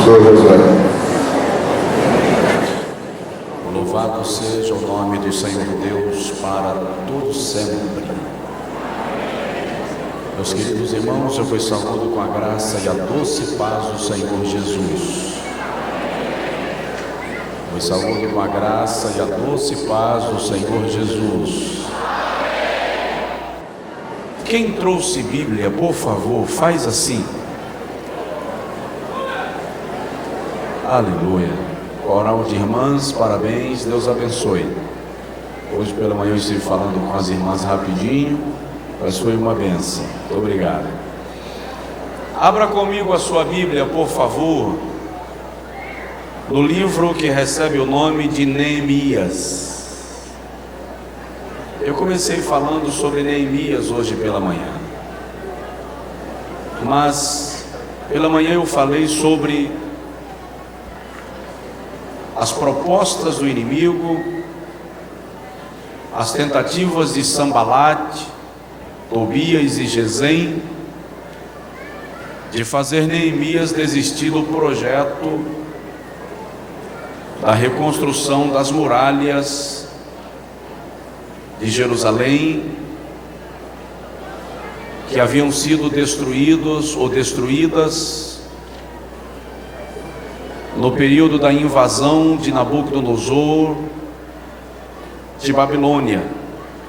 pastor Josué. Louvado seja o nome do Senhor Deus para todo sempre. Meus queridos irmãos, eu vos saúdo com a graça e a doce paz do Senhor Jesus. Vos saúdo com a graça e a doce paz do Senhor Jesus. Quem trouxe Bíblia, por favor, faz assim. Aleluia. Coral de irmãs, parabéns, Deus abençoe. Hoje pela manhã eu estive falando com as irmãs rapidinho, mas foi uma bênção. Muito obrigado. Abra comigo a sua Bíblia, por favor, no livro que recebe o nome de Neemias. Eu comecei falando sobre Neemias hoje pela manhã, mas pela manhã eu falei sobre as propostas do inimigo, as tentativas de Sanbalate, Tobias e Gesem de fazer Neemias desistir do projeto da reconstrução das muralhas de Jerusalém, que haviam sido destruídos ou destruídas no período da invasão de Nabucodonosor de Babilônia,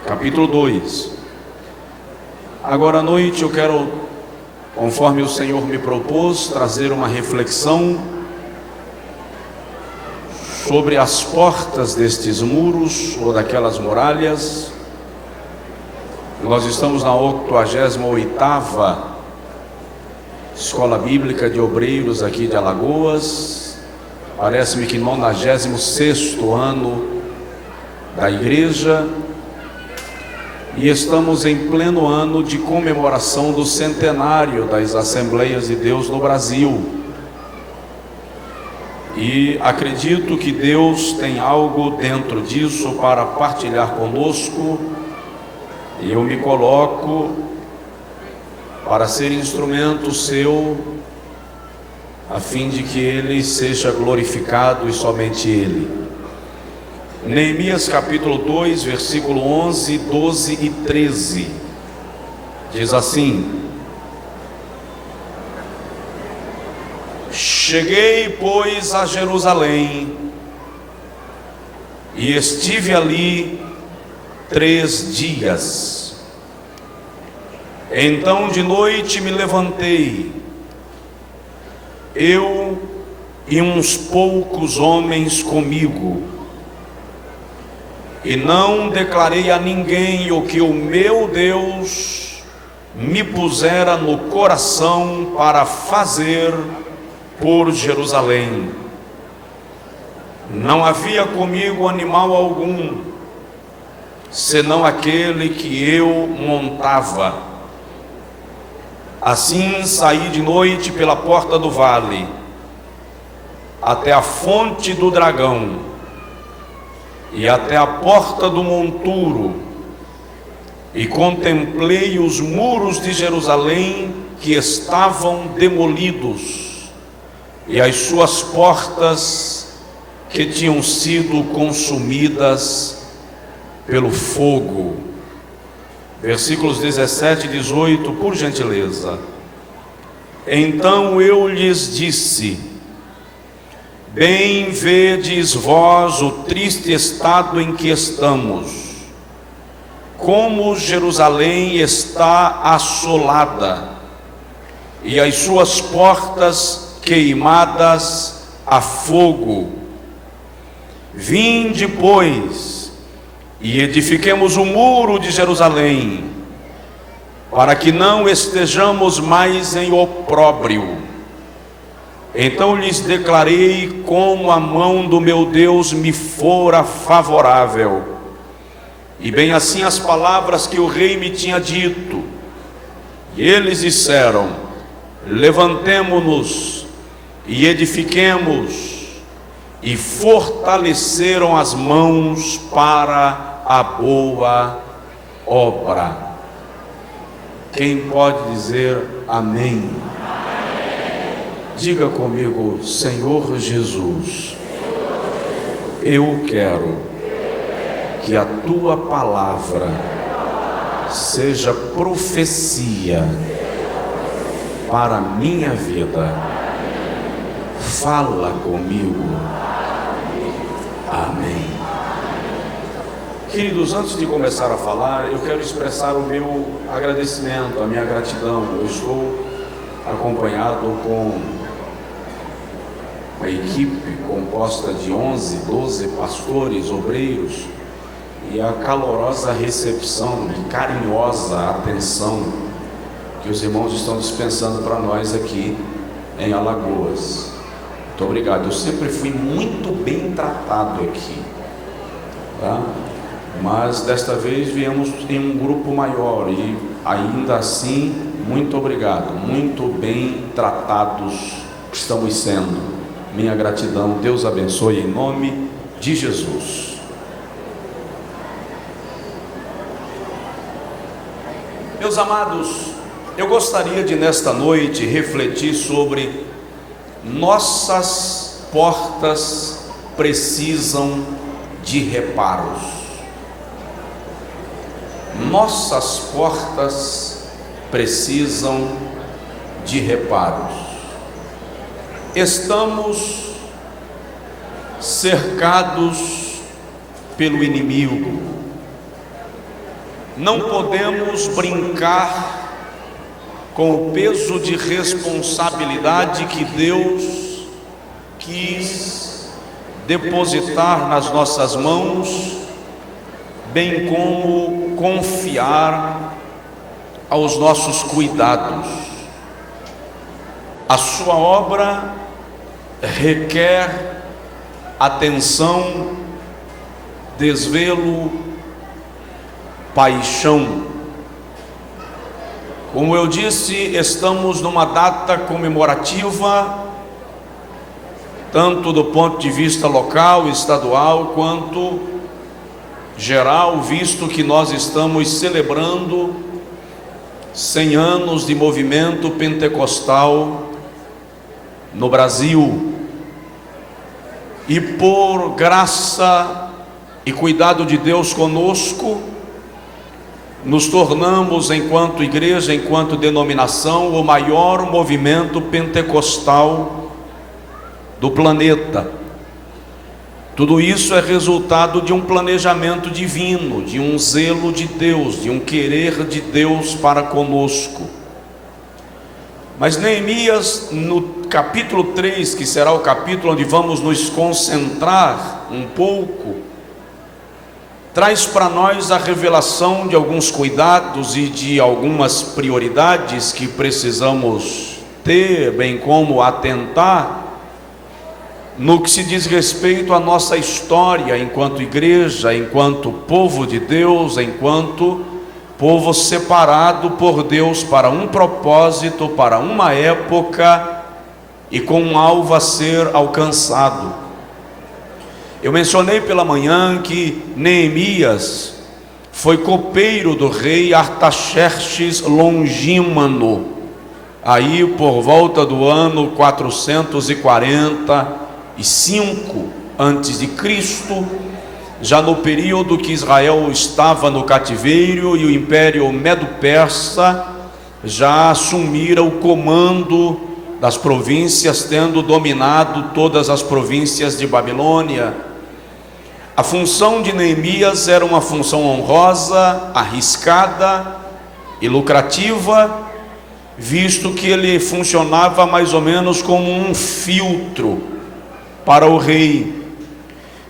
capítulo 2. Agora à noite eu quero, conforme o Senhor me propôs, trazer uma reflexão sobre as portas destes muros ou daquelas muralhas. Nós estamos na 88ª Escola Bíblica de Obreiros aqui de Alagoas. Parece-me que 96º ano da igreja, e estamos em pleno ano de comemoração do centenário das Assembleias de Deus no Brasil. E acredito que Deus tem algo dentro disso para partilhar conosco, e eu me coloco para ser instrumento seu, a fim de que Ele seja glorificado e somente Ele. Neemias capítulo 2, versículo 11, 12 e 13, diz assim: Cheguei, pois, a Jerusalém, e estive ali 3 dias. Então de noite me levantei, eu e uns poucos homens comigo, e não declarei a ninguém o que o meu Deus me pusera no coração para fazer por Jerusalém. Não havia comigo animal algum, senão aquele que eu montava. Assim saí de noite pela porta do vale, até a fonte do dragão, e até a porta do monturo, e contemplei os muros de Jerusalém que estavam demolidos, e as suas portas que tinham sido consumidas pelo fogo. Versículos 17 e 18, por gentileza. Então eu lhes disse: Bem vedes vós o triste estado em que estamos, como Jerusalém está assolada, e as suas portas queimadas a fogo. Vinde, pois, e edifiquemos o muro de Jerusalém, para que não estejamos mais em opróbrio. Então lhes declarei como a mão do meu Deus me fora favorável, e bem assim as palavras que o rei me tinha dito. E eles disseram: Levantemo-nos e edifiquemos, e fortaleceram as mãos para a boa obra. Quem pode dizer amém? Diga comigo: Senhor Jesus, eu quero que a tua palavra seja profecia para a minha vida. Fala comigo. Amém. Queridos, antes de começar a falar, eu quero expressar o meu agradecimento, a minha gratidão. Eu estou acompanhado com uma equipe composta de 11, 12 pastores, obreiros, e a calorosa recepção e carinhosa atenção que os irmãos estão dispensando para nós aqui em Alagoas. Muito obrigado. Eu sempre fui muito bem tratado aqui, tá? Mas desta vez viemos em um grupo maior e ainda assim, muito obrigado. Muito bem tratados estamos sendo. Minha gratidão. Deus abençoe em nome de Jesus. Meus amados, eu gostaria de nesta noite refletir sobre nossas portas precisam de reparos. Nossas portas precisam de reparos. Estamos cercados pelo inimigo. Não podemos brincar com o peso de responsabilidade que Deus quis depositar nas nossas mãos, bem como confiar aos nossos cuidados. A sua obra requer atenção, desvelo, paixão. Como eu disse, estamos numa data comemorativa, tanto do ponto de vista local, estadual, quanto geral, visto que nós estamos celebrando 100 anos de movimento pentecostal no Brasil. E por graça e cuidado de Deus conosco, nos tornamos, enquanto igreja, enquanto denominação, o maior movimento pentecostal do planeta. Tudo isso é resultado de um planejamento divino, de um zelo de Deus, de um querer de Deus para conosco. Mas Neemias, no capítulo 3, que será o capítulo onde vamos nos concentrar um pouco, traz para nós a revelação de alguns cuidados e de algumas prioridades que precisamos ter, bem como atentar, no que se diz respeito à nossa história enquanto igreja, enquanto povo de Deus, enquanto povo separado por Deus para um propósito, para uma época e com um alvo a ser alcançado. Eu mencionei pela manhã que Neemias foi copeiro do rei Artaxerxes Longímano, aí por volta do ano 445 antes de Cristo, já no período que Israel estava no cativeiro e o Império Medo-Persa já assumira o comando das províncias, tendo dominado todas as províncias de Babilônia. A função de Neemias era uma função honrosa, arriscada e lucrativa, visto que ele funcionava mais ou menos como um filtro para o rei.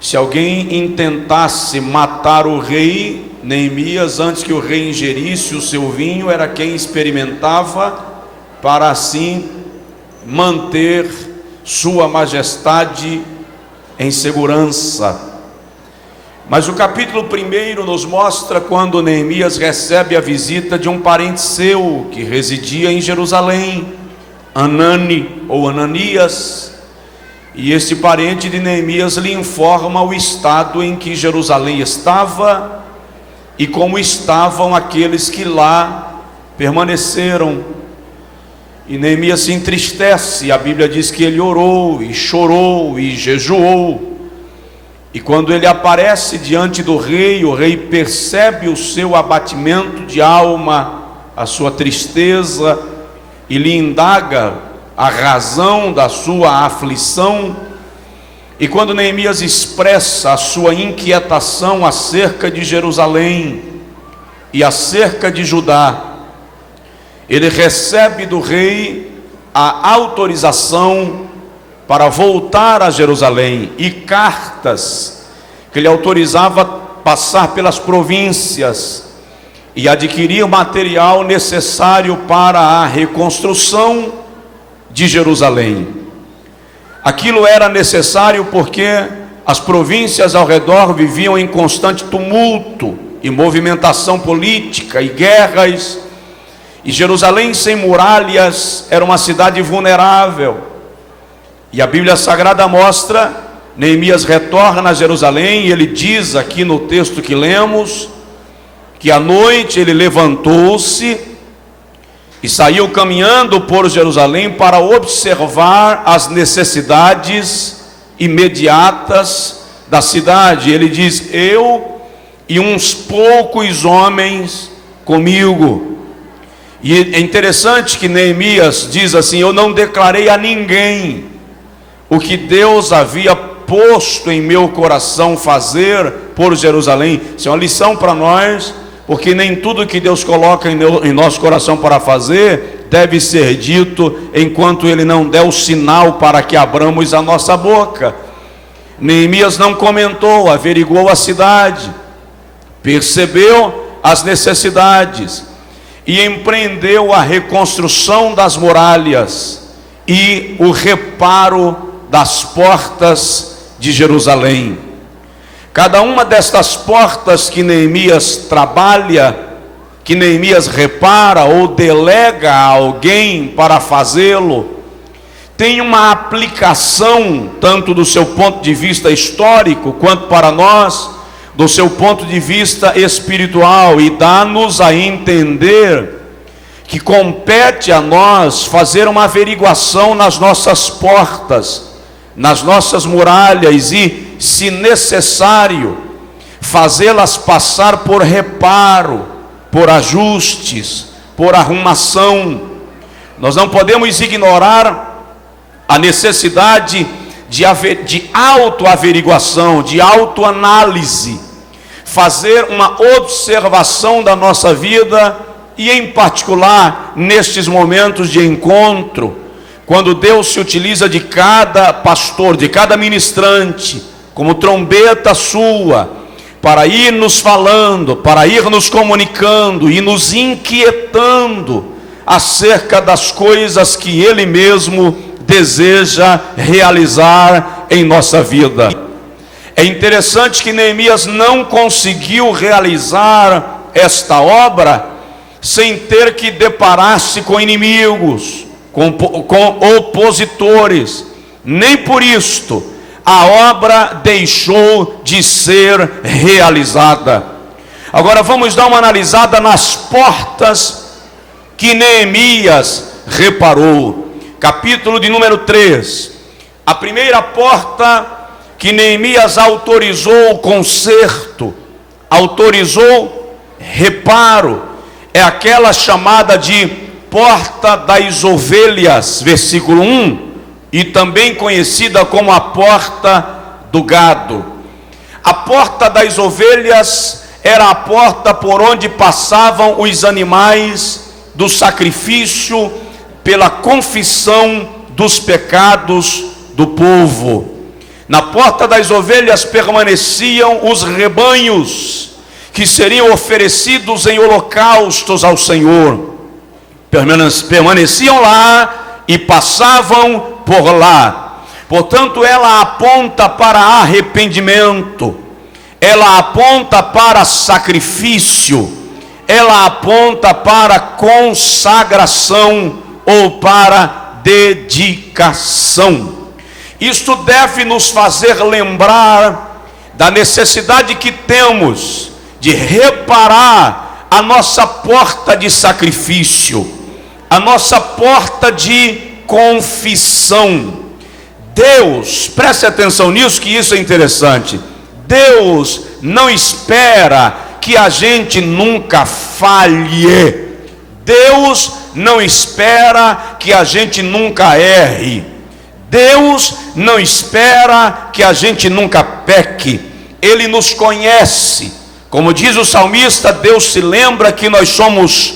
Se alguém intentasse matar o rei, Neemias, antes que o rei ingerisse o seu vinho, era quem experimentava, para assim manter sua majestade em segurança. Mas o capítulo 1 nos mostra quando Neemias recebe a visita de um parente seu que residia em Jerusalém, Anani ou Ananias, e esse parente de Neemias lhe informa o estado em que Jerusalém estava e como estavam aqueles que lá permaneceram. E Neemias se entristece. A Bíblia diz que ele orou e chorou e jejuou. E quando ele aparece diante do rei, o rei percebe o seu abatimento de alma, a sua tristeza, e lhe indaga a razão da sua aflição. E quando Neemias expressa a sua inquietação acerca de Jerusalém e acerca de Judá, ele recebe do rei a autorização para voltar a Jerusalém e cartas que lhe autorizava passar pelas províncias e adquirir o material necessário para a reconstrução de Jerusalém. Aquilo era necessário porque as províncias ao redor viviam em constante tumulto e movimentação política e guerras, e Jerusalém sem muralhas era uma cidade vulnerável. E a Bíblia Sagrada mostra, Neemias retorna a Jerusalém e ele diz aqui no texto que lemos, que à noite ele levantou-se e saiu caminhando por Jerusalém para observar as necessidades imediatas da cidade. Ele diz: eu e uns poucos homens comigo. E é interessante que Neemias diz assim: eu não declarei a ninguém o que Deus havia posto em meu coração fazer por Jerusalém. Isso é uma lição para nós, porque nem tudo que Deus coloca em nosso coração para fazer deve ser dito enquanto Ele não der o sinal para que abramos a nossa boca. Neemias não comentou, averiguou a cidade, percebeu as necessidades e empreendeu a reconstrução das muralhas e o reparo das portas de Jerusalém. Cada uma destas portas que Neemias trabalha, que Neemias repara ou delega a alguém para fazê-lo, tem uma aplicação tanto do seu ponto de vista histórico quanto para nós do seu ponto de vista espiritual, e dá-nos a entender que compete a nós fazer uma averiguação nas nossas portas, nas nossas muralhas, e, se necessário, fazê-las passar por reparo, por ajustes, por arrumação. Nós não podemos ignorar a necessidade de autoaveriguação, de autoanálise, fazer uma observação da nossa vida, e em particular nestes momentos de encontro, quando Deus se utiliza de cada pastor, de cada ministrante, como trombeta sua, para ir nos falando, para ir nos comunicando e nos inquietando acerca das coisas que Ele mesmo deseja realizar em nossa vida. É interessante que Neemias não conseguiu realizar esta obra sem ter que deparar-se com inimigos, com opositores. Nem por isto a obra deixou de ser realizada. Agora vamos dar uma analisada nas portas que Neemias reparou. Capítulo de número 3. A primeira porta que Neemias autorizou o conserto, autorizou reparo, é aquela chamada de porta das ovelhas, versículo 1, e também conhecida como a porta do gado. A porta das ovelhas era a porta por onde passavam os animais do sacrifício pela confissão dos pecados do povo. Na porta das ovelhas permaneciam os rebanhos que seriam oferecidos em holocaustos ao Senhor. Permaneciam lá e passavam por lá. Portanto, ela aponta para arrependimento, ela aponta para sacrifício, ela aponta para consagração ou para dedicação. Isto deve nos fazer lembrar da necessidade que temos de reparar a nossa porta de sacrifício, a nossa porta de confissão. Deus, preste atenção nisso, que isso é interessante. Deus não espera que a gente nunca falhe. Deus não espera que a gente nunca erre. Deus não espera que a gente nunca peque. Ele nos conhece. Como diz o salmista, Deus se lembra que nós somos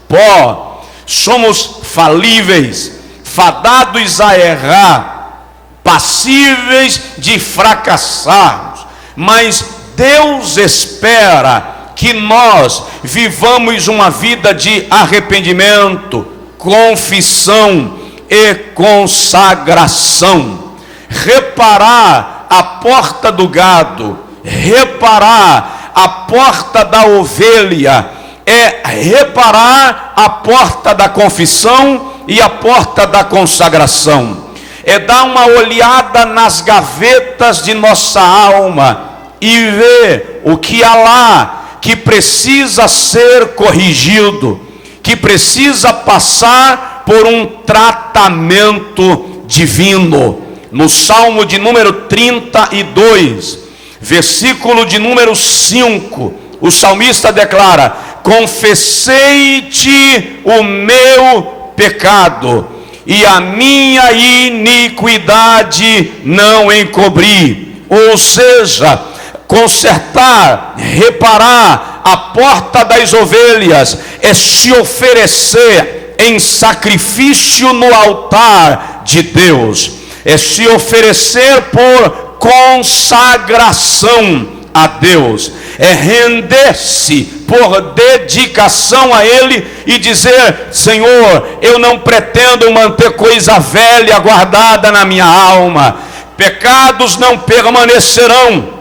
pó, somos falíveis, fadados a errar, passíveis de fracassarmos. Mas Deus espera que nós vivamos uma vida de arrependimento, confissão e consagração. Reparar a porta do gado, reparar a porta da ovelha, é reparar a porta da confissão e a porta da consagração. É dar uma olhada nas gavetas de nossa alma e ver o que há lá que precisa ser corrigido, que precisa passar por um tratamento divino. No Salmo de número 32, versículo de número 5, o salmista declara: confessei-te o meu pecado, e a minha iniquidade não encobri. Ou seja, consertar, reparar a porta das ovelhas é se oferecer em sacrifício no altar de Deus, é se oferecer por consagração a Deus, é render-se por dedicação a Ele e dizer: Senhor, eu não pretendo manter coisa velha guardada na minha alma, pecados não permanecerão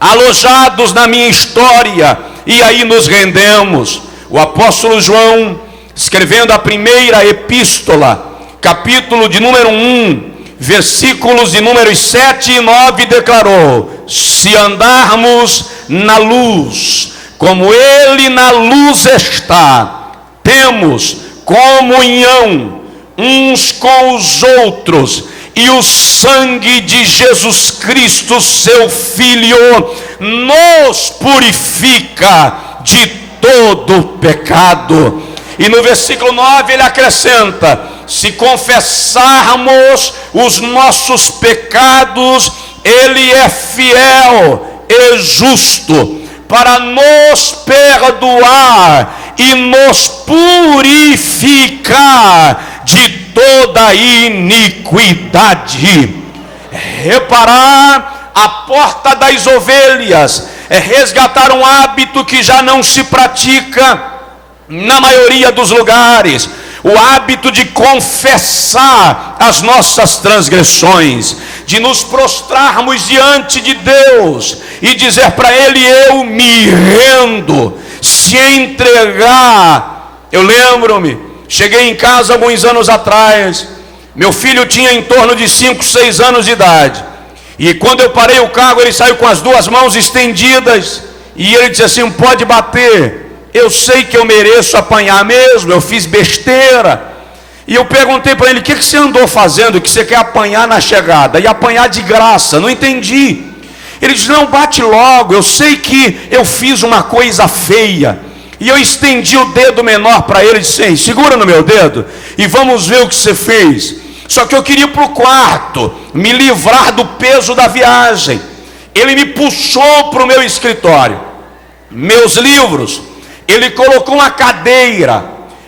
alojados na minha história. E aí nos rendemos. O apóstolo João, escrevendo a primeira epístola, capítulo de número 1, versículos de números 7 e 9, declarou: se andarmos na luz, como Ele na luz está, temos comunhão uns com os outros, e o sangue de Jesus Cristo, seu Filho, nos purifica de todo pecado. E no versículo 9 ele acrescenta: se confessarmos os nossos pecados, Ele é fiel e justo para nos perdoar e nos purificar de toda iniquidade. Reparar a porta das ovelhas é resgatar um hábito que já não se pratica na maioria dos lugares, o hábito de confessar as nossas transgressões, de nos prostrarmos diante de Deus e dizer para Ele: eu me rendo, se entregar. Eu lembro-me, cheguei em casa alguns anos atrás, meu filho tinha em torno de 5, 6 anos de idade, e quando eu parei o carro, ele saiu com as 2 mãos estendidas, e ele disse assim: pode bater. Eu sei que eu mereço apanhar mesmo, eu fiz besteira. E eu perguntei para ele: o que você andou fazendo que você quer apanhar na chegada? E apanhar de graça, não entendi. Ele disse: não, bate logo, eu sei que eu fiz uma coisa feia. E eu estendi o dedo menor para ele e disse: segura no meu dedo e vamos ver o que você fez. Só que eu queria ir para o quarto, me livrar do peso da viagem. Ele me puxou para o meu escritório, meus livros, ele colocou uma cadeira,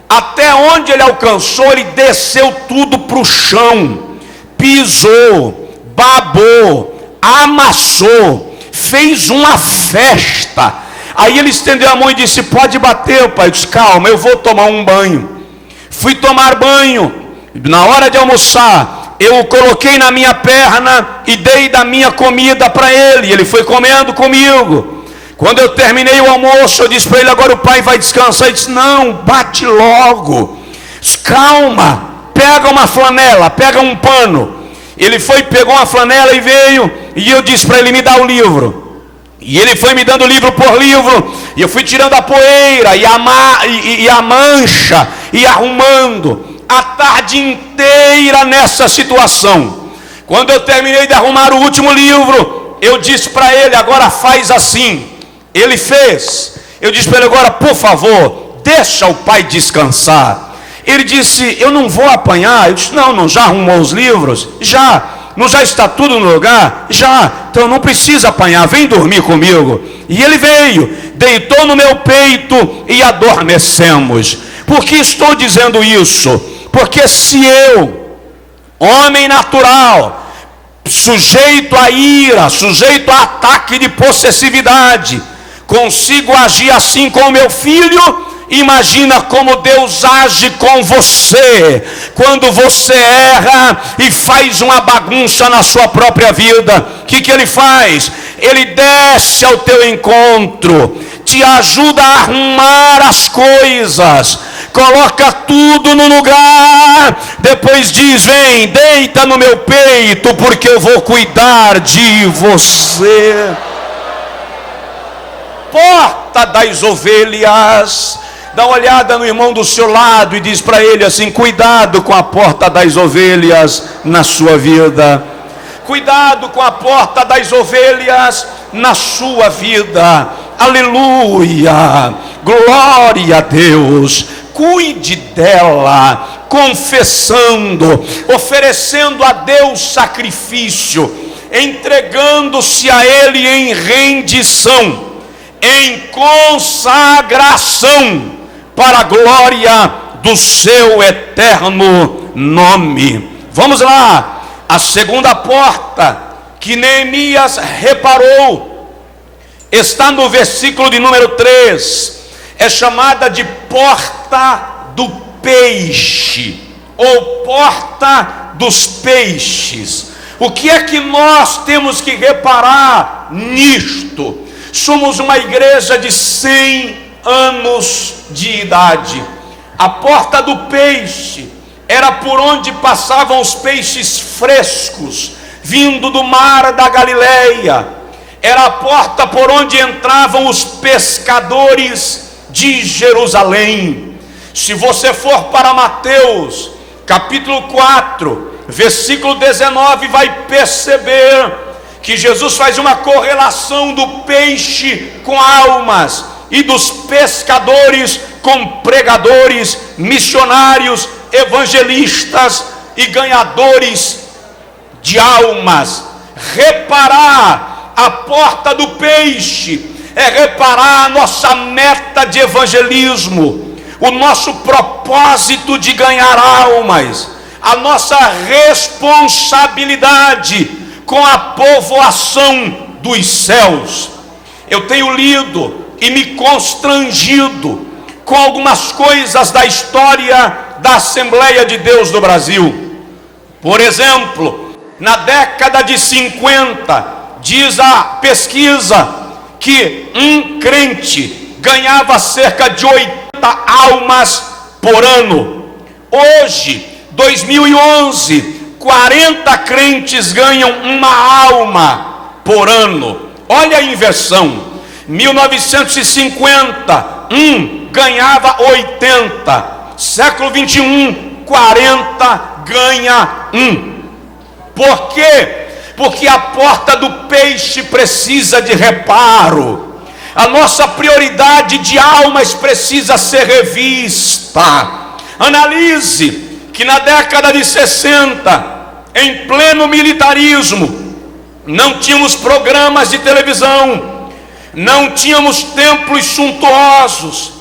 até onde ele alcançou, ele desceu tudo para o chão, pisou, babou, amassou, fez uma festa. Aí ele estendeu a mão e disse: pode bater, pai. Eu disse: calma, eu vou tomar um banho. Fui tomar banho. Na hora de almoçar, eu o coloquei na minha perna e dei da minha comida para ele. Ele foi comendo comigo. Quando eu terminei o almoço, eu disse para ele: agora o pai vai descansar. Ele disse: não, bate logo. Disse: calma, pega uma flanela, pega um pano. Ele foi, pegou uma flanela e veio, e eu disse para ele: me dá o livro. E ele foi me dando livro por livro, e eu fui tirando a poeira e a mancha, e arrumando a tarde inteira nessa situação. Quando eu terminei de arrumar o último livro, eu disse para ele: agora faz assim. Ele fez. Eu disse para ele: agora, por favor, deixa o pai descansar. Ele disse: eu não vou apanhar. Eu disse: não, já arrumou os livros? Já. Não já está tudo no lugar? Já. Então não precisa apanhar, vem dormir comigo. E ele veio, deitou no meu peito e adormecemos. Por que estou dizendo isso? Porque se eu, homem natural, sujeito a ira, sujeito a ataque de possessividade, consigo agir assim com o meu filho, imagina como Deus age com você, quando você erra e faz uma bagunça na sua própria vida. O que ele faz? Ele desce ao teu encontro, te ajuda a arrumar as coisas, coloca tudo no lugar, depois diz: vem, deita no meu peito, porque eu vou cuidar de você. Porta das ovelhas. Dá uma olhada no irmão do seu lado e diz para ele assim: cuidado com a porta das ovelhas na sua vida. Cuidado com a porta das ovelhas na sua vida. Aleluia, glória a Deus. Cuide dela, confessando, oferecendo a Deus sacrifício, entregando-se a Ele em rendição, em consagração, para a glória do seu eterno nome. Vamos lá, a segunda porta que Neemias reparou está no versículo de número 3, é chamada de porta do peixe, ou porta dos peixes. O que é que nós temos que reparar nisto? Somos uma igreja de 100 anos de idade. A porta do peixe era por onde passavam os peixes frescos, vindo do mar da Galileia. Era a porta por onde entravam os pescadores de Jerusalém. Se você for para Mateus, capítulo 4, versículo 19, vai perceber que Jesus faz uma correlação do peixe com almas e dos pescadores com pregadores, missionários, evangelistas e ganhadores de almas. Reparar a porta do peixe é reparar a nossa meta de evangelismo, o nosso propósito de ganhar almas, a nossa responsabilidade com a povoação dos céus. Eu tenho lido e me constrangido com algumas coisas da história da Assembleia de Deus do Brasil. Por exemplo, na década de 50, diz a pesquisa que um crente ganhava cerca de 80 almas por ano. Hoje, 2011, 40 crentes ganham uma alma por ano. Olha a inversão. 1950, ganhava 80. Século 21, 40 ganha 1. Por quê? Porque a porta do peixe precisa de reparo. A nossa prioridade de almas precisa ser revista. Analise que na década de 60, em pleno militarismo, não tínhamos programas de televisão, não tínhamos templos suntuosos.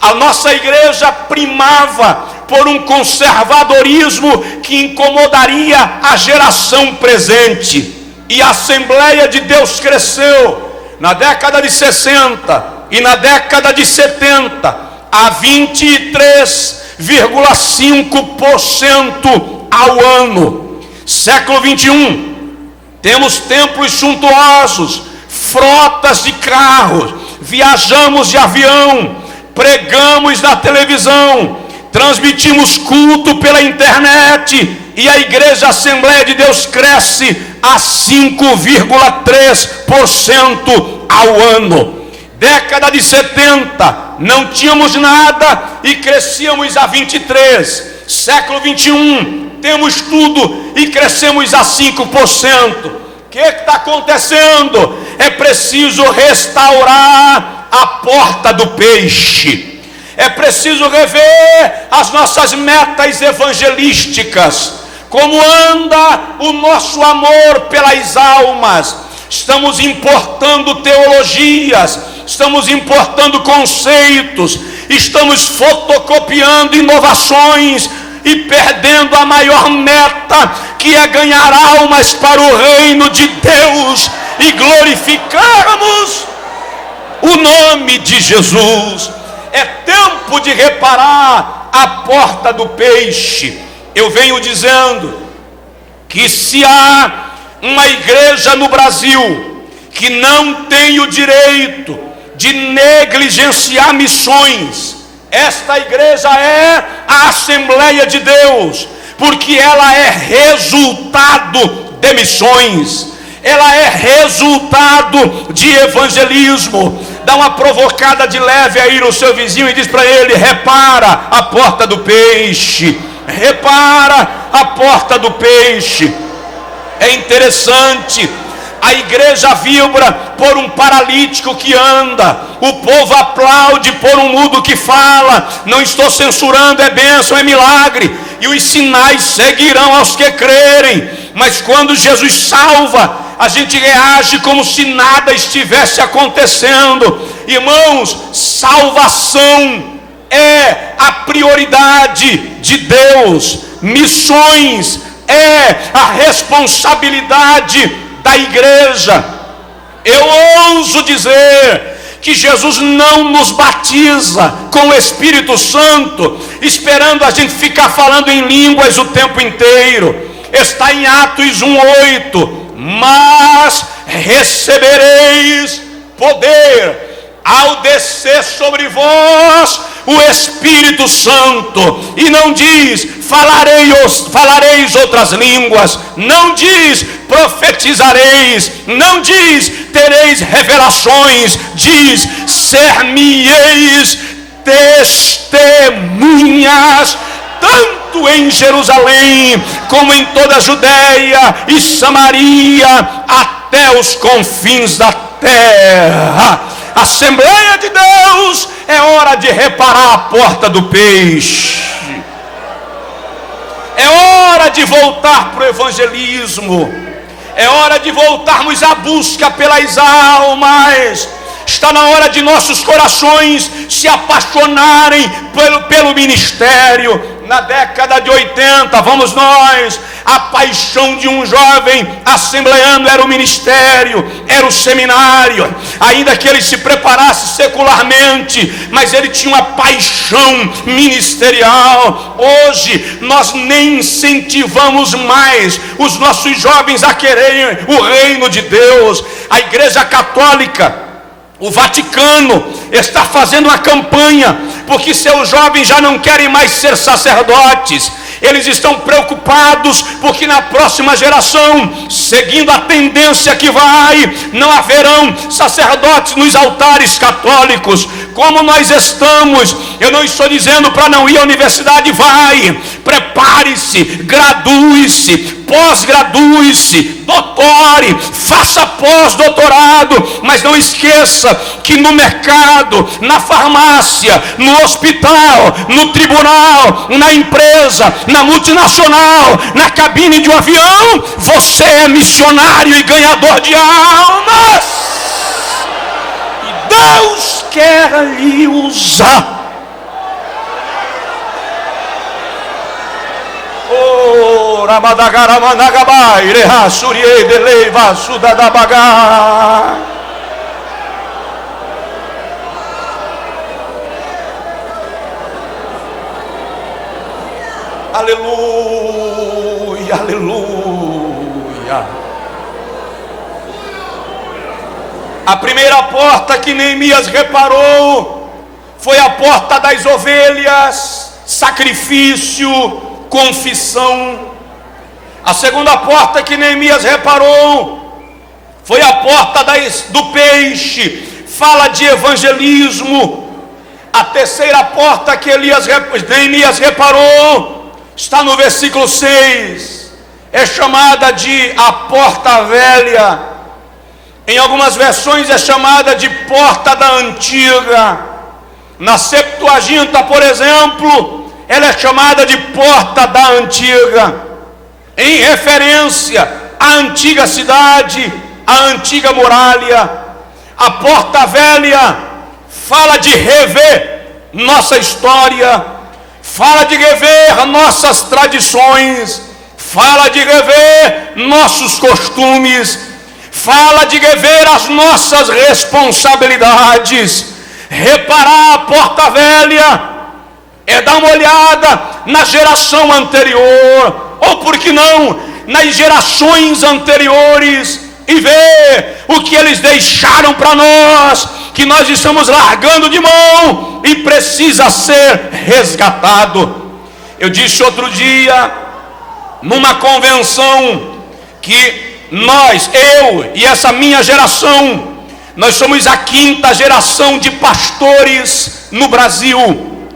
A nossa igreja primava por um conservadorismo que incomodaria a geração presente. E a Assembleia de Deus cresceu na década de 60 e na década de 70 a 23,5% ao ano. Século 21, temos templos suntuosos, frotas de carros, viajamos de avião, pregamos na televisão, transmitimos culto pela internet, e a igreja Assembleia de Deus cresce a 5,3% ao ano. Década de 70, não tínhamos nada e crescíamos a 23. Século 21, temos tudo e crescemos a 5%. O que está acontecendo? É preciso restaurar a porta do peixe. É preciso rever as nossas metas evangelísticas. Como anda o nosso amor pelas almas? Estamos importando teologias, estamos importando conceitos, estamos fotocopiando inovações e perdendo a maior meta, que é ganhar almas para o reino de Deus e glorificarmos o nome de Jesus. É tempo de reparar a porta do peixe. Eu venho dizendo que se há uma igreja no Brasil que não tem o direito de negligenciar missões, esta igreja é a Assembleia de Deus, porque ela é resultado de missões, ela é resultado de evangelismo. Dá uma provocada de leve aí no seu vizinho e diz para ele: repara a porta do peixe, repara a porta do peixe. É interessante, a igreja vibra por um paralítico que anda, o povo aplaude por um mudo que fala. Não estou censurando, é bênção, é milagre, e os sinais seguirão aos que crerem. Mas quando Jesus salva, a gente reage como se nada estivesse acontecendo. Irmãos, salvação é a prioridade de Deus. Missões é a responsabilidade da igreja. Eu ouso dizer que Jesus não nos batiza com o Espírito Santo esperando a gente ficar falando em línguas o tempo inteiro. Está em Atos 1:8. Mas recebereis poder ao descer sobre vós o Espírito Santo. E não diz falareis outras línguas, não diz profetizareis, não diz tereis revelações, diz ser-me-eis testemunhas, tanto em Jerusalém como em toda a Judéia e Samaria, até os confins da terra. Assembleia de Deus, é hora de reparar a porta do peixe. É hora de voltar para o evangelismo. É hora de voltarmos à busca pelas almas. Está na hora de nossos corações se apaixonarem pelo ministério. Na década de 80, vamos nós, a paixão de um jovem assembleano era o ministério, era o seminário. Ainda que ele se preparasse secularmente, mas ele tinha uma paixão ministerial. Hoje nós nem incentivamos mais os nossos jovens a quererem o reino de Deus. A Igreja Católica, o Vaticano, está fazendo uma campanha, porque seus jovens já não querem mais ser sacerdotes. Eles estão preocupados, porque na próxima geração, seguindo a tendência que vai, não haverão sacerdotes nos altares católicos. Como nós estamos, eu não estou dizendo para não ir à universidade, vai, prepare-se, gradue-se, pós-gradue-se, doutore, faça pós-doutorado, mas não esqueça que no mercado, na farmácia, no hospital, no tribunal, na empresa, na multinacional, na cabine de um avião, você é missionário e ganhador de almas, e Deus quer lhe usar. Oh, Ramadagaramanagabai, Rehassuriei, Deleiva, Sudadabagá. Aleluia, aleluia. A primeira porta que Neemias reparou foi a porta das ovelhas, sacrifício, confissão. A segunda porta que Neemias reparou foi a porta do peixe, fala de evangelismo. A terceira porta que Neemias reparou está no versículo 6. É chamada de a porta velha. Em algumas versões é chamada de porta da antiga. Na Septuaginta, por exemplo, ela é chamada de porta da antiga, em referência à antiga cidade, à antiga muralha. A porta velha fala de rever nossa história, fala de rever nossas tradições, fala de rever nossos costumes, fala de rever as nossas responsabilidades. Reparar a porta velha é dar uma olhada na geração anterior, ou por que não, nas gerações anteriores, e ver o que eles deixaram para nós, que nós estamos largando de mão e precisa ser resgatado. Eu disse outro dia, numa convenção, que eu e essa minha geração, nós somos a 5ª geração de pastores no Brasil,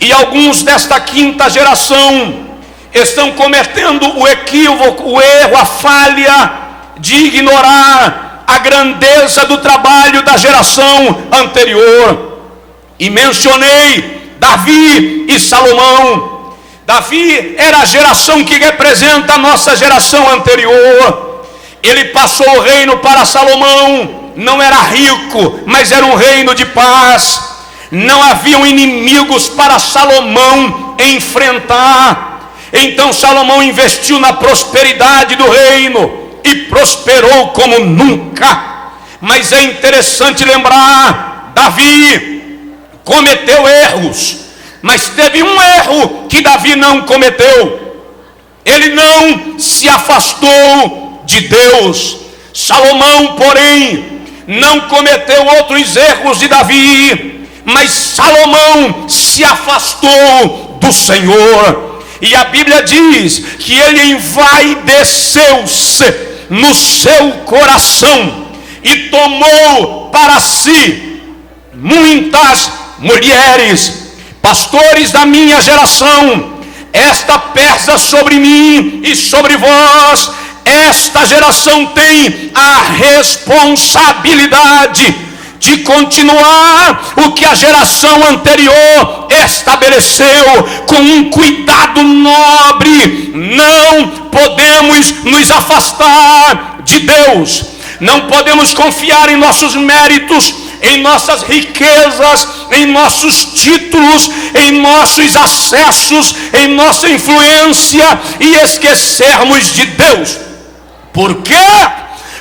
e alguns desta 5ª geração estão cometendo o equívoco, o erro, a falha de ignorar a grandeza do trabalho da geração anterior. E mencionei Davi e Salomão. Davi era a geração que representa a nossa geração anterior. Ele passou o reino para Salomão. Não era rico, mas era um reino de paz. Não haviam inimigos para Salomão enfrentar. Então Salomão investiu na prosperidade do reino e prosperou como nunca. Mas é interessante lembrar, Davi cometeu erros, mas teve um erro que Davi não cometeu: ele não se afastou de Deus. Salomão, porém, não cometeu outros erros de Davi, mas Salomão se afastou do Senhor. E a Bíblia diz que ele envaideceu-se no seu coração e tomou para si muitas mulheres. Pastores da minha geração, esta pesa sobre mim e sobre vós. Esta geração tem a responsabilidade de continuar o que a geração anterior estabeleceu, com um cuidado nobre. Não podemos nos afastar de Deus, não podemos confiar em nossos méritos, em nossas riquezas, em nossos títulos, em nossos acessos, em nossa influência, e esquecermos de Deus. Por quê?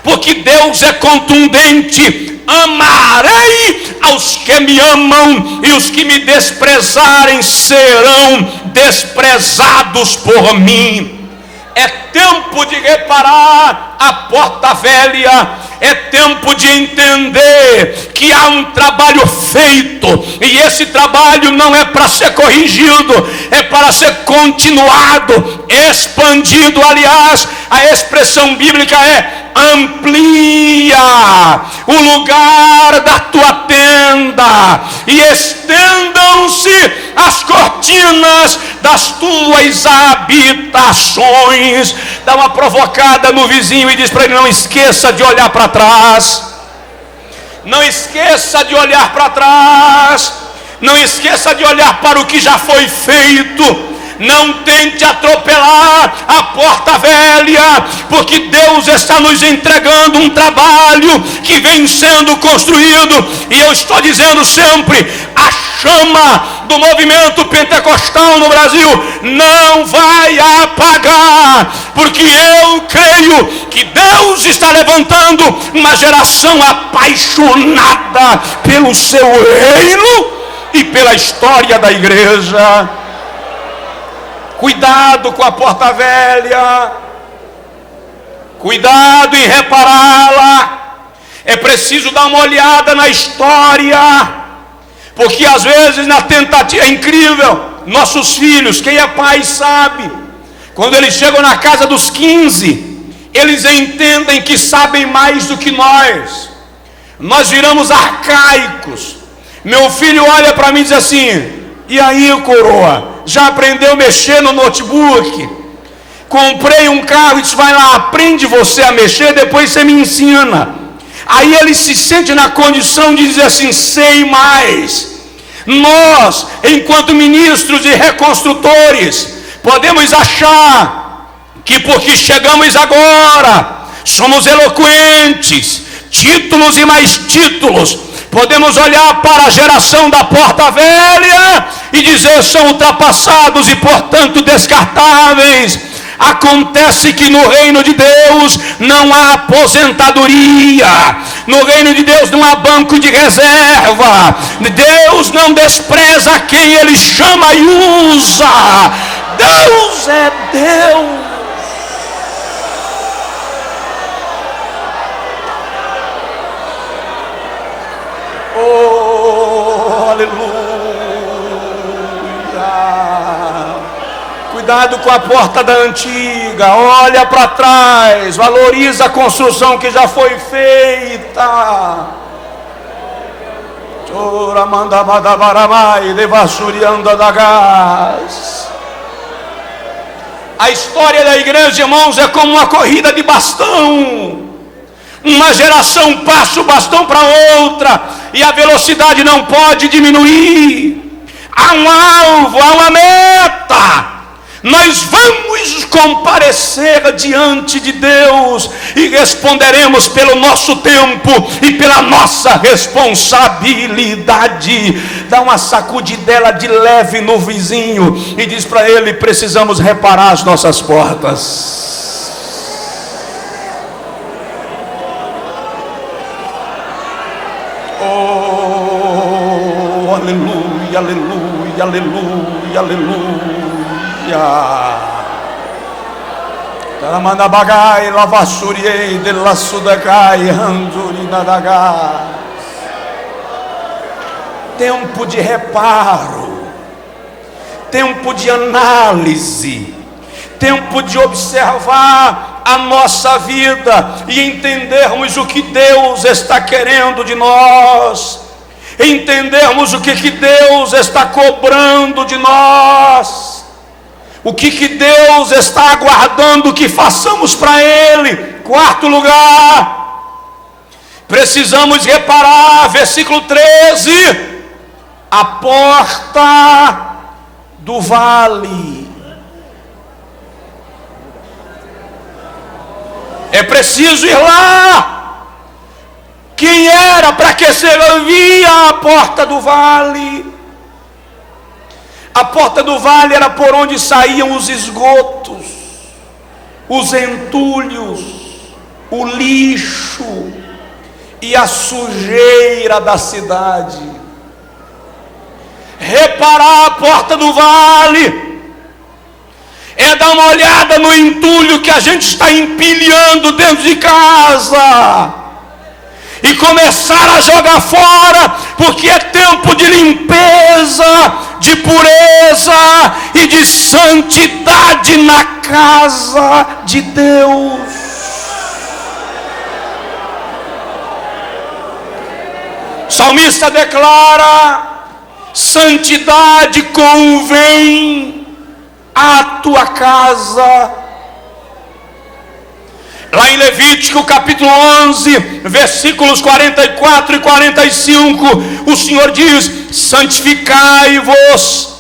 Porque Deus é contundente: amarei aos que me amam, e os que me desprezarem serão desprezados por mim. É tempo de reparar a porta velha, é tempo de entender que há um trabalho feito, e esse trabalho não é para ser corrigido, é para ser continuado, expandido. Aliás, a expressão bíblica é: amplia o lugar da tua tenda e estendam-se as cortinas das tuas habitações. Dá uma provocada no vizinho e diz para ele: não esqueça de olhar para trás. Não esqueça de olhar para trás. Não esqueça de olhar para o que já foi feito. Não tente atropelar a porta velha, porque Deus está nos entregando um trabalho que vem sendo construído. E eu estou dizendo sempre: a chama do movimento pentecostal no Brasil não vai apagar, porque eu creio que Deus está levantando uma geração apaixonada pelo seu reino e pela história da igreja. Cuidado com a porta velha, cuidado em repará-la. É preciso dar uma olhada na história, porque às vezes na tentativa, é incrível, nossos filhos, quem é pai sabe, quando eles chegam na casa dos 15, eles entendem que sabem mais do que nós. Nós viramos arcaicos. Meu filho olha para mim e diz assim: e aí, coroa, já aprendeu a mexer no notebook? Comprei um carro. E disse: vai lá, aprende você a mexer, depois você me ensina. Aí ele se sente na condição de dizer assim: sei mais. Nós, enquanto ministros e reconstrutores, podemos achar que porque chegamos agora, somos eloquentes, títulos e mais títulos, podemos olhar para a geração da porta velha e dizer: são ultrapassados e portanto descartáveis. Acontece que no reino de Deus não há aposentadoria, no reino de Deus não há banco de reserva. Deus não despreza quem Ele chama e usa. Deus é Deus. Oh, aleluia. Cuidado com a porta da antiga. Olha para trás, valoriza a construção que já foi feita. A história da igreja, irmãos, é como uma corrida de bastão. Uma geração passa o bastão para outra e a velocidade não pode diminuir. Há um alvo, há uma meta. Nós vamos comparecer diante de Deus e responderemos pelo nosso tempo e pela nossa responsabilidade. Dá uma sacudidela de leve no vizinho e diz para ele: precisamos reparar as nossas portas. Oh, aleluia, aleluia, aleluia, aleluia. Taramanabagai, lavassuriei, delassudagai, handurinadagai. Tempo de reparo, tempo de análise, tempo de observar a nossa vida e entendermos o que Deus está querendo de nós, entendermos o que Deus está cobrando de nós, o que Deus está aguardando que façamos para Ele. Quarto lugar, precisamos reparar, versículo 13, a porta do vale. É preciso ir lá. Quem era, para que servia a porta do vale? A porta do vale era por onde saíam os esgotos, os entulhos, o lixo e a sujeira da cidade. Reparar a porta do vale é dar uma olhada no entulho que a gente está empilhando dentro de casa e começar a jogar fora, porque é tempo de limpeza, de pureza e de santidade na casa de Deus. O salmista declara: santidade convém à tua casa. Lá em Levítico capítulo 11, versículos 44 e 45, o Senhor diz: santificai-vos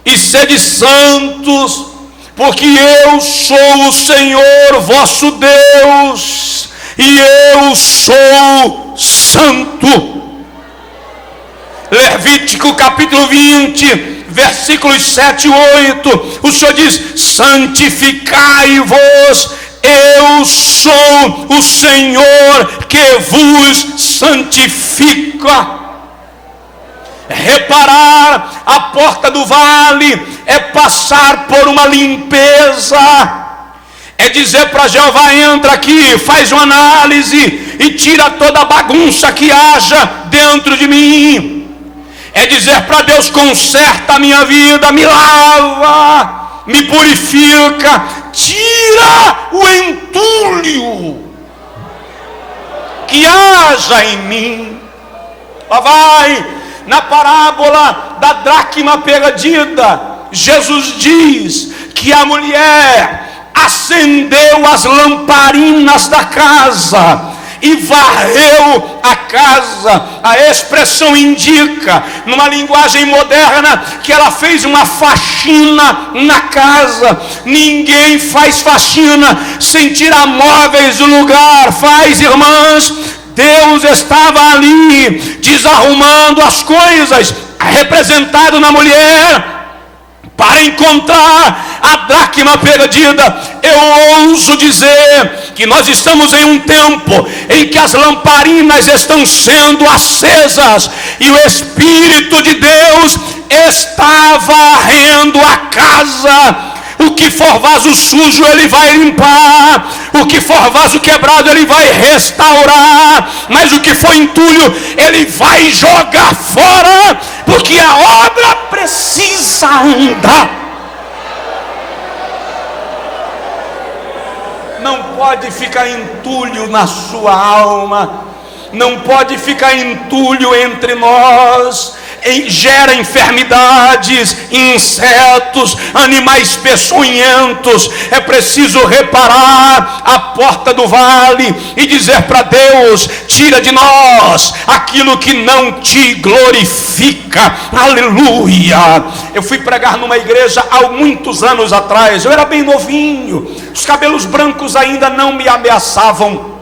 e sede santos, porque eu sou o Senhor vosso Deus, e eu sou santo. Levítico capítulo 20, versículos 7 e 8, o Senhor diz: santificai-vos, eu sou o Senhor que vos santifica. Reparar a porta do vale é passar por uma limpeza, é dizer para Jeová: entra aqui, faz uma análise e tira toda a bagunça que haja dentro de mim. É dizer para Deus: conserta a minha vida, me lava, me purifica, tira o entulho. que haja em mim. Lá vai, na parábola da dracma perdida, Jesus diz que a mulher acendeu as lamparinas da casa e varreu a casa. A expressão indica, numa linguagem moderna, que ela fez uma faxina na casa. Ninguém faz faxina sem tirar móveis do lugar. Faz, irmãs. Deus estava ali desarrumando as coisas, representado na mulher, para encontrar a dracma perdida. Eu ouso dizer que nós estamos em um tempo em que as lamparinas estão sendo acesas e o Espírito de Deus está varrendo a casa. O que for vaso sujo ele vai limpar, o que for vaso quebrado ele vai restaurar, mas o que for entulho ele vai jogar fora, porque a obra precisa andar. Não pode ficar entulho na sua alma, não pode ficar entulho entre nós. Gera enfermidades, insetos, animais peçonhentos. É preciso reparar a porta do vale e dizer para Deus: tira de nós aquilo que não te glorifica. Aleluia. Eu fui pregar numa igreja há muitos anos atrás. Eu era bem novinho, os cabelos brancos ainda não me ameaçavam.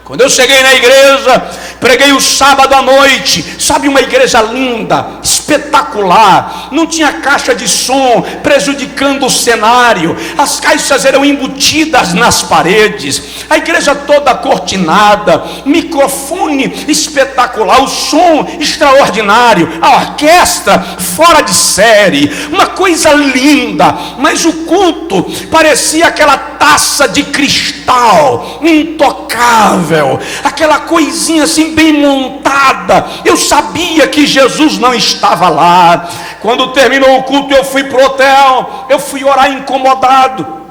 Quando eu cheguei na igreja, preguei o sábado à noite. Sabe, uma igreja linda, espetacular. Não tinha caixa de som prejudicando o cenário. As caixas eram embutidas nas paredes. A igreja toda cortinada. Microfone espetacular. O som extraordinário. A orquestra fora de série. Uma coisa linda. Mas o culto parecia aquela taça de cristal intocável. Aquela coisinha assim bem montada. Eu sabia que Jesus não estava lá. Quando terminou o culto, eu fui para o hotel. Eu fui orar incomodado.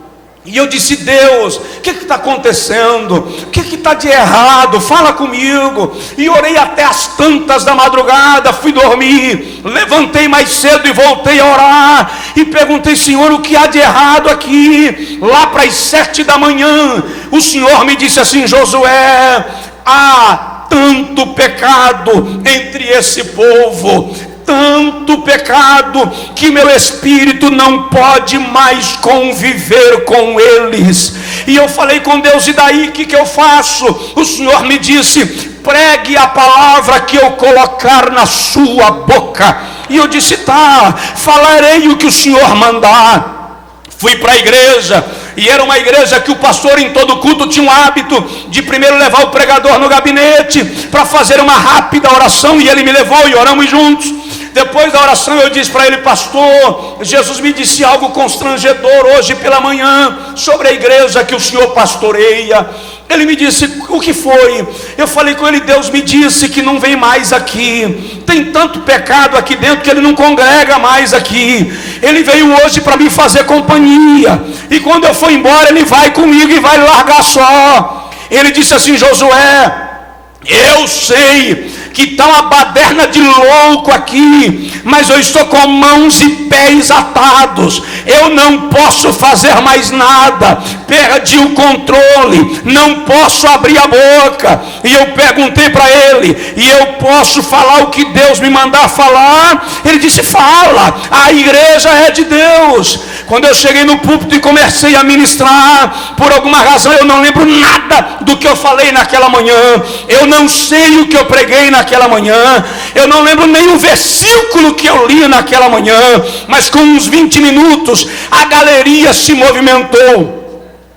E eu disse: Deus, o que está acontecendo? O que está de errado? Fala comigo. E orei até as tantas da madrugada. Fui dormir, levantei mais cedo e voltei a orar. E perguntei: Senhor, o que há de errado aqui? Lá para as 7 da manhã, o Senhor me disse assim: Josué, há tanto pecado entre esse povo, tanto pecado, que meu espírito não pode mais conviver com eles. E eu falei com Deus: e daí, o que eu faço? O Senhor me disse: pregue a palavra que eu colocar na sua boca. E eu disse: tá, falarei o que o Senhor mandar. Fui para a igreja, e era uma igreja que o pastor em todo culto tinha o hábito de primeiro levar o pregador no gabinete para fazer uma rápida oração, e ele me levou e oramos juntos. Depois da oração eu disse para ele: pastor, Jesus me disse algo constrangedor hoje pela manhã sobre a igreja que o senhor pastoreia. Ele me disse: o que foi? Eu falei com ele: Deus me disse que não vem mais aqui, tem tanto pecado aqui dentro que ele não congrega mais aqui. Ele veio hoje para me fazer companhia, e quando eu for embora ele vai comigo e vai largar só. Ele disse assim: Josué, eu sei que está uma baderna de louco aqui, mas eu estou com mãos e pés atados, eu não posso fazer mais nada, perdi o controle, não posso abrir a boca. E eu perguntei para ele: e eu posso falar o que Deus me mandar falar? Ele disse: fala, a igreja é de Deus. Quando eu cheguei no púlpito e comecei a ministrar, por alguma razão eu não lembro nada do que eu falei naquela manhã, eu não sei o que eu preguei naquela manhã, eu não lembro nem o versículo que eu li naquela manhã, mas com uns 20 minutos a galeria se movimentou.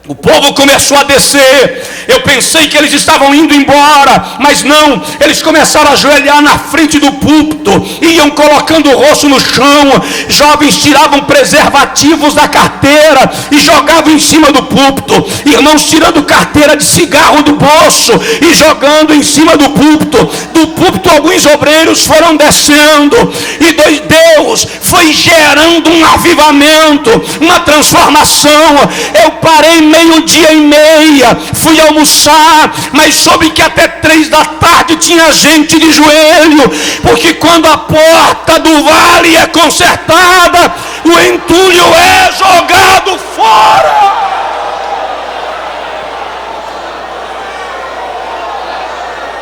O povo começou a descer. Eu pensei que eles estavam indo embora, mas não, eles começaram a ajoelhar na frente do púlpito, iam colocando o rosto no chão. Jovens tiravam preservativos da carteira e jogavam em cima do púlpito. Irmãos tirando carteira de cigarro do bolso e jogando em cima do púlpito. Do púlpito alguns obreiros foram descendo, e Deus foi gerando um avivamento, uma transformação. Eu parei 12:30, fui ao almoçar, mas soube que até 3 da tarde tinha gente de joelho, porque quando a porta do vale é consertada, o entulho é jogado fora.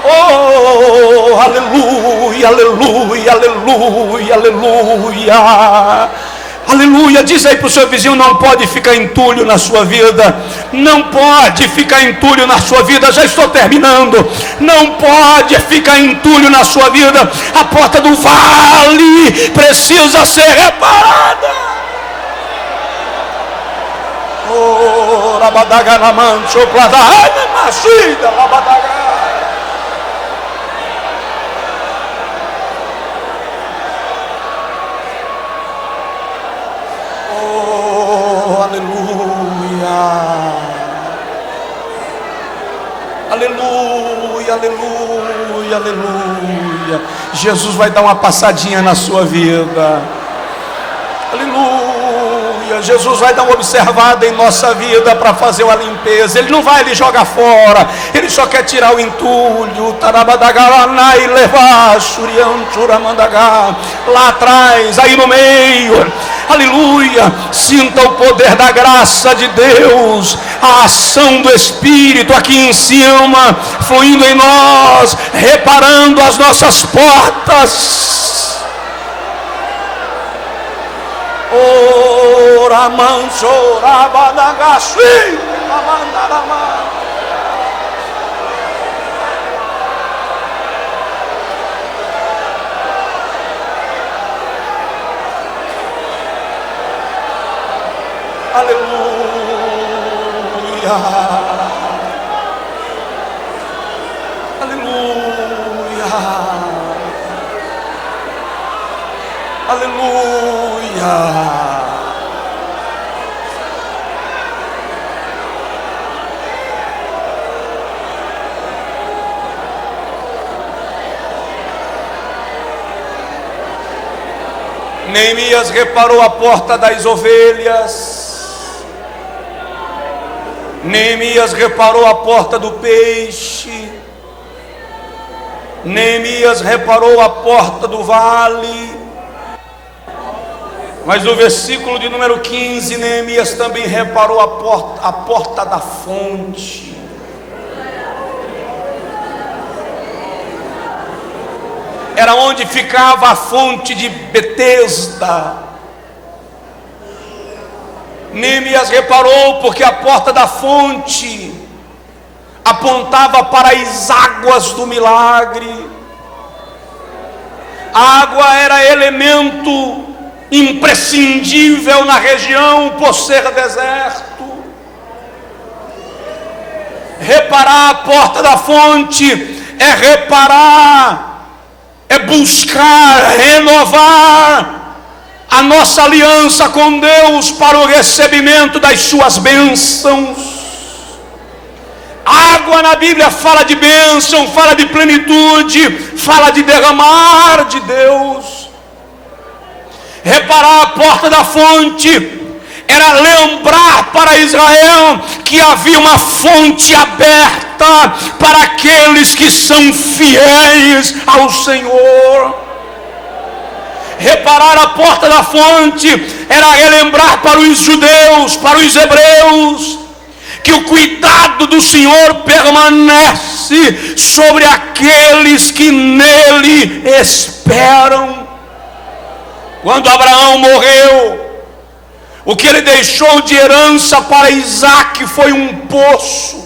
Oh, aleluia, aleluia, aleluia, aleluia. Aleluia, diz aí para o seu vizinho: não pode ficar entulho na sua vida. Não pode ficar entulho na sua vida. Já estou terminando. Não pode ficar entulho na sua vida. A porta do vale precisa ser reparada. Oh, rabadaga na mancha, plada, machida, rabadaga. Aleluia, aleluia, aleluia. Jesus vai dar uma passadinha na sua vida. Aleluia. Jesus vai dar uma observada em nossa vida para fazer uma limpeza. Ele não vai lhe jogar fora. Ele só quer tirar o entulho. Lá atrás, aí no meio. Aleluia. Sinta o poder da graça de Deus, a ação do Espírito aqui em cima, fluindo em nós, reparando as nossas portas. Ora manso rabadagashi amandarama. Aleluia. Aleluia. Aleluia. Neemias reparou a porta das ovelhas. Neemias reparou a porta do peixe. Neemias reparou a porta do vale. Mas no versículo de número 15, Neemias também reparou a porta da fonte. Era onde ficava a fonte de Betesda. Neemias reparou porque a porta da fonte apontava para as águas do milagre. A água era elemento imprescindível na região por ser deserto. Reparar a porta da fonte é reparar, é buscar renovar a nossa aliança com Deus para o recebimento das suas bênçãos. Água na Bíblia fala de bênção, fala de plenitude, fala de derramar de Deus. Reparar a porta da fonte era lembrar para Israel que havia uma fonte aberta para aqueles que são fiéis ao Senhor. Reparar a porta da fonte era relembrar para os judeus, para os hebreus, que o cuidado do Senhor permanece sobre aqueles que nele esperam. Quando Abraão morreu, o que ele deixou de herança para Isaac foi um poço.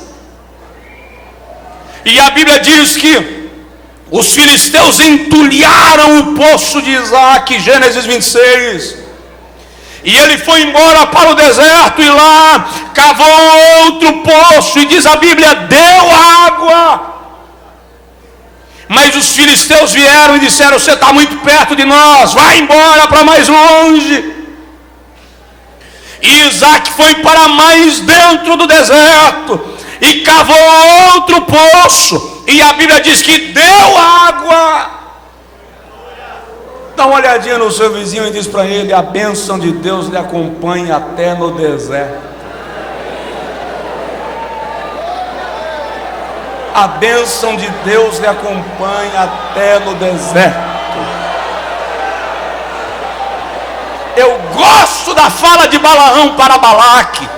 E a Bíblia diz que os filisteus entulharam o poço de Isaac, Gênesis 26. E ele foi embora para o deserto e lá cavou outro poço. E diz a Bíblia, deu água. Mas os filisteus vieram e disseram: você está muito perto de nós, vai embora para mais longe. E Isaac foi para mais dentro do deserto e cavou outro poço. E a Bíblia diz que deu água. Dá uma olhadinha no seu vizinho e diz para ele: a bênção de Deus lhe acompanha até no deserto. a bênção de Deus lhe acompanha até no deserto. Eu gosto da fala de Balaão para Balaque.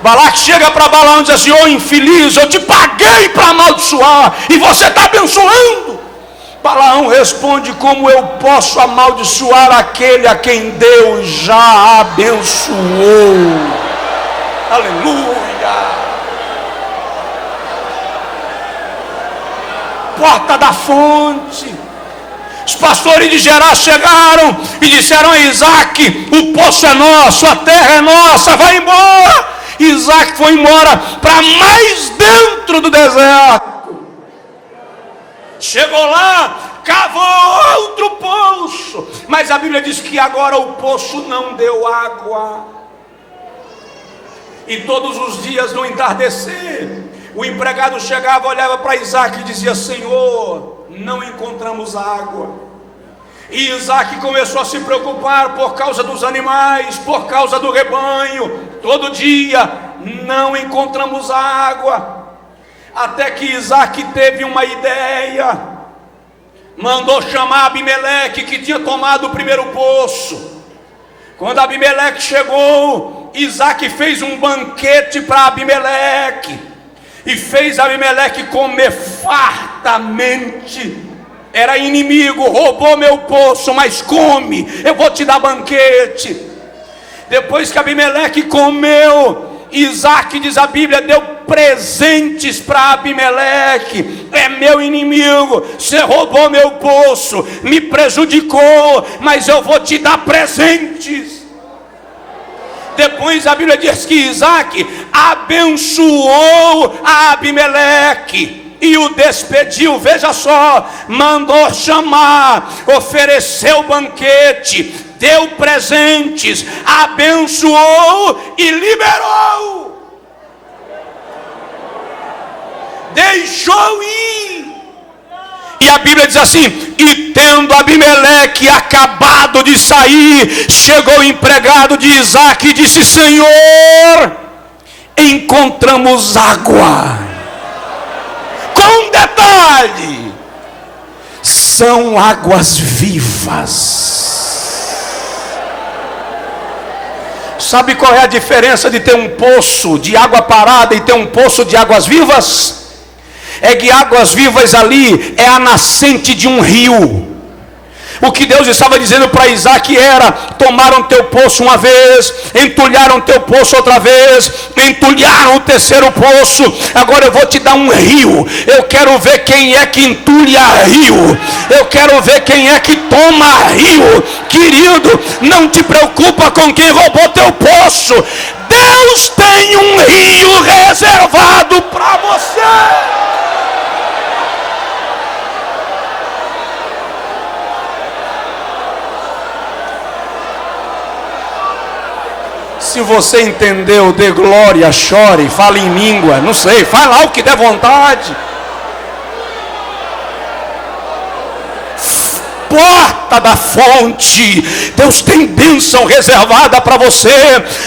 Balaque chega para Balaão e diz assim: ô infeliz, eu te paguei para amaldiçoar e você está abençoando. Balaão responde: como eu posso amaldiçoar aquele a quem Deus já abençoou? Aleluia! Porta da fonte. Os pastores de Gerar chegaram e disseram a Isaac: o poço é nosso, a terra é nossa, vai embora. Isaac foi embora para mais dentro do deserto. Chegou lá, cavou outro poço, mas a Bíblia diz que agora o poço não deu água. E todos os dias no entardecer, o empregado chegava, olhava para Isaac e dizia: Senhor, não encontramos água. E Isaac começou a se preocupar por causa dos animais, por causa do rebanho. Todo dia não encontramos água. Até que Isaac teve uma ideia. Mandou chamar Abimeleque, que tinha tomado o primeiro poço. Quando Abimeleque chegou, Isaac fez um banquete para Abimeleque e fez Abimeleque comer fartamente. Era inimigo, roubou meu poço, mas come, eu vou te dar banquete. Depois que Abimeleque comeu, Isaac, diz a Bíblia, deu presentes para Abimeleque. É meu inimigo, você roubou meu poço, me prejudicou, mas eu vou te dar presentes. Depois a Bíblia diz que Isaac abençoou a Abimeleque e o despediu. Veja só, mandou chamar, ofereceu banquete, deu presentes, abençoou e liberou. Deixou ir. E a Bíblia diz assim: e tendo Abimeleque acabado de sair, chegou o empregado de Isaac e disse: Senhor, encontramos água. Com detalhe, são águas vivas. Sabe qual é a diferença de ter um poço de água parada e ter um poço de águas vivas? É que águas vivas ali é a nascente de um rio. O que Deus estava dizendo para Isaac era: tomaram teu poço uma vez, entulharam teu poço outra vez, entulharam o terceiro poço, agora eu vou te dar um rio. Eu quero ver quem é que entulha rio, eu quero ver quem é que toma rio. Querido, não te preocupa com quem roubou teu poço. Deus tem um rio reservado para você. Se você entendeu, dê glória, chore, fale em língua, não sei, faz lá o que der vontade. Porta da fonte, Deus tem bênção reservada para você.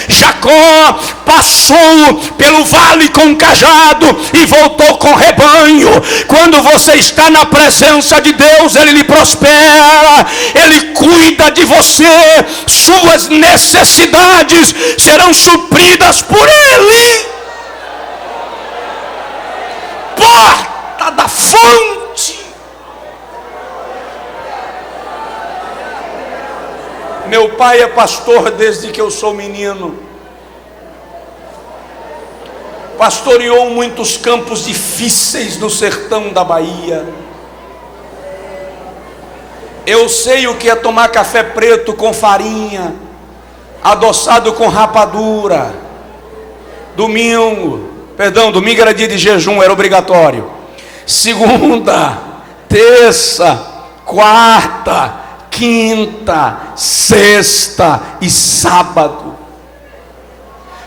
Jacó passou pelo vale com cajado e voltou com rebanho. Quando você está na presença de Deus, Ele lhe prospera, Ele cuida de você, suas necessidades serão supridas por Ele. Porta da fonte. Meu pai é pastor desde que eu sou menino. Pastoreou muitos campos difíceis no sertão da Bahia. Eu sei o que é tomar café preto com farinha, adoçado com rapadura. Domingo era dia de jejum, era obrigatório. Segunda, terça, quarta, quinta, sexta e sábado.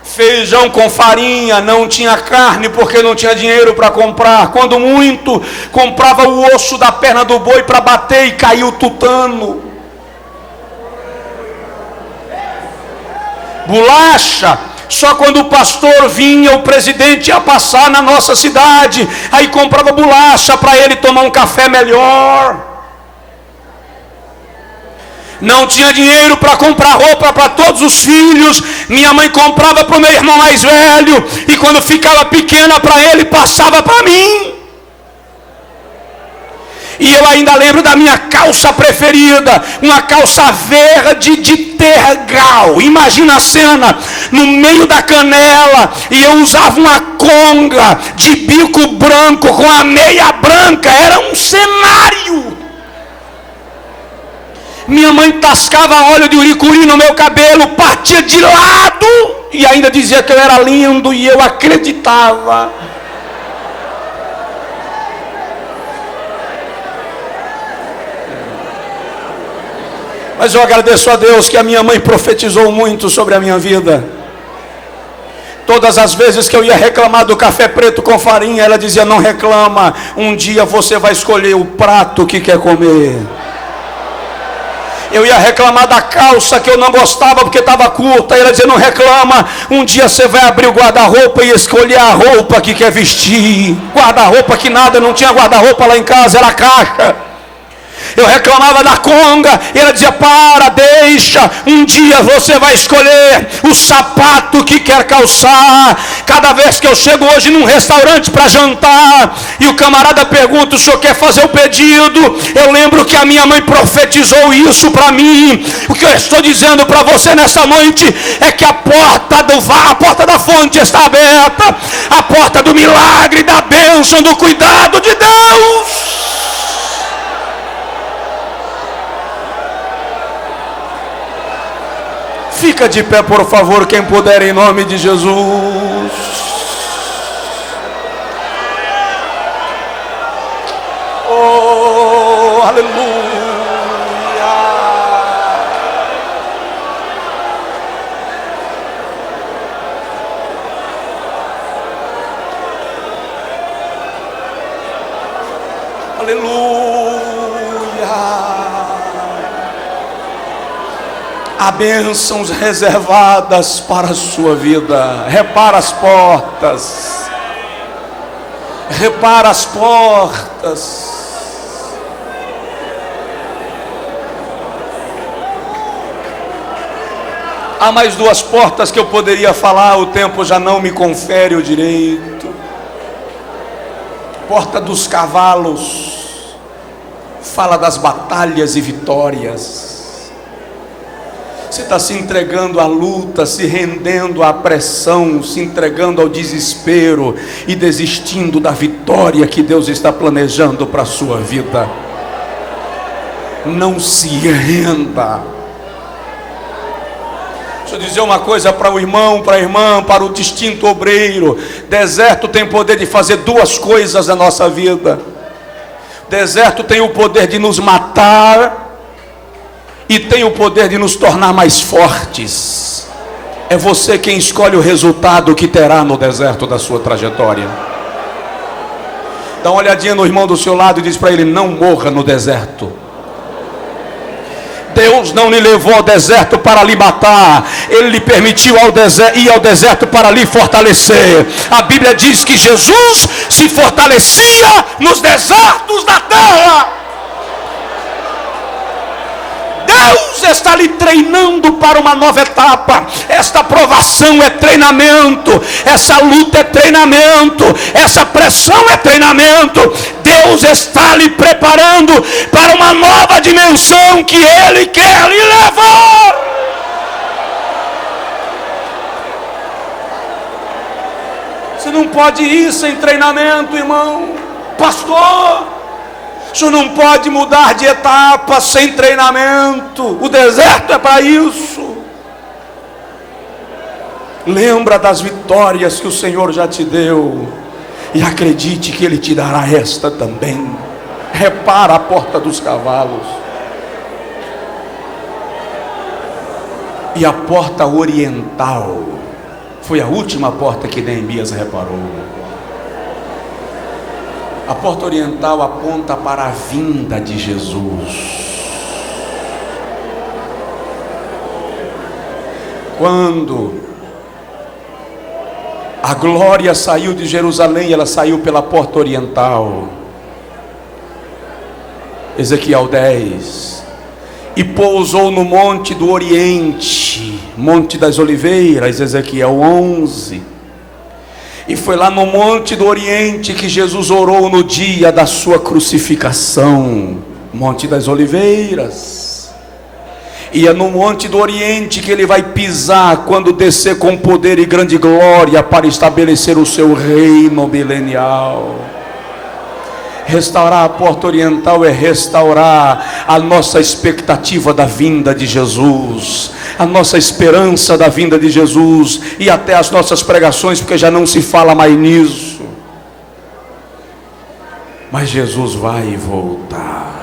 Feijão com farinha, não tinha carne porque não tinha dinheiro para comprar. Quando muito, comprava o osso da perna do boi para bater e caiu o tutano. Bolacha, Só quando o pastor vinha, o presidente ia passar na nossa cidade, aí comprava bolacha para ele tomar um café melhor. Não tinha dinheiro para comprar roupa para todos os filhos. Minha mãe comprava para o meu irmão mais velho, e quando ficava pequena para ele, passava para mim. E eu ainda lembro da minha calça preferida, uma calça verde de tergal. Imagina a cena, no meio da canela, e eu usava uma conga de bico branco com a meia branca. Era um cenário. Minha mãe tascava óleo de uricuri no meu cabelo, partia de lado e ainda dizia que eu era lindo, e eu acreditava. Mas eu agradeço a Deus que a minha mãe profetizou muito sobre a minha vida. Todas as vezes que eu ia reclamar do café preto com farinha, ela dizia: não reclama, um dia você vai escolher o prato que quer comer. Eu ia reclamar da calça que eu não gostava porque estava curta, ela dizia: não reclama, um dia você vai abrir o guarda-roupa e escolher a roupa que quer vestir. Guarda-roupa que nada, não tinha guarda-roupa lá em casa, era caixa. Eu reclamava da conga, e ela dizia: para, deixa, um dia você vai escolher o sapato que quer calçar. Cada vez que eu chego hoje num restaurante para jantar, e o camarada pergunta: o senhor quer fazer o pedido? Eu lembro que a minha mãe profetizou isso para mim. O que eu estou dizendo para você nessa noite é que a porta da fonte está aberta, a porta do milagre, da bênção, do cuidado de Deus. Fica de pé, por favor, quem puder, em nome de Jesus. Oh, aleluia. Aleluia. Há bênçãos reservadas para a sua vida. Repara as portas. Repara as portas. Há mais duas portas que eu poderia falar, o tempo já não me confere o direito. Porta dos cavalos fala das batalhas e vitórias. Você está se entregando à luta, se rendendo à pressão, se entregando ao desespero e desistindo da vitória que Deus está planejando para a sua vida. Não se renda. Deixa eu dizer uma coisa para o irmão, para a irmã, para o distinto obreiro. Deserto tem poder de fazer duas coisas na nossa vida. Deserto tem o poder de nos matar e tem o poder de nos tornar mais fortes. É você quem escolhe o resultado que terá no deserto da sua trajetória. Dá uma olhadinha no irmão do seu lado e diz para ele: não morra no deserto. Deus não lhe levou ao deserto para lhe matar, Ele lhe permitiu ir ao deserto para lhe fortalecer. A Bíblia diz que Jesus se fortalecia nos desertos da terra. Deus está lhe treinando para uma nova etapa. Esta provação é treinamento, essa luta é treinamento, essa pressão é treinamento. Deus está lhe preparando para uma nova dimensão que Ele quer lhe levar. Você não pode ir sem treinamento, irmão. Pastor, o senhor não pode mudar de etapa sem treinamento. O deserto é para isso. Lembra das vitórias que o Senhor já te deu, e acredite que Ele te dará esta também. Repara a porta dos cavalos. E a porta oriental foi a última porta que Neemias reparou. A porta oriental aponta para a vinda de Jesus. Quando A glória saiu de Jerusalém, ela saiu pela porta oriental. Ezequiel 10. E pousou no monte do Oriente, Monte das Oliveiras, Ezequiel 11. E foi lá no Monte do Oriente que Jesus orou no dia da sua crucificação, Monte das Oliveiras. E é no Monte do Oriente que ele vai pisar quando descer com poder e grande glória para estabelecer o seu reino milenial. Restaurar a porta oriental é restaurar a nossa expectativa da vinda de Jesus, a nossa esperança da vinda de Jesus, e até as nossas pregações, porque já não se fala mais nisso. Mas Jesus vai voltar.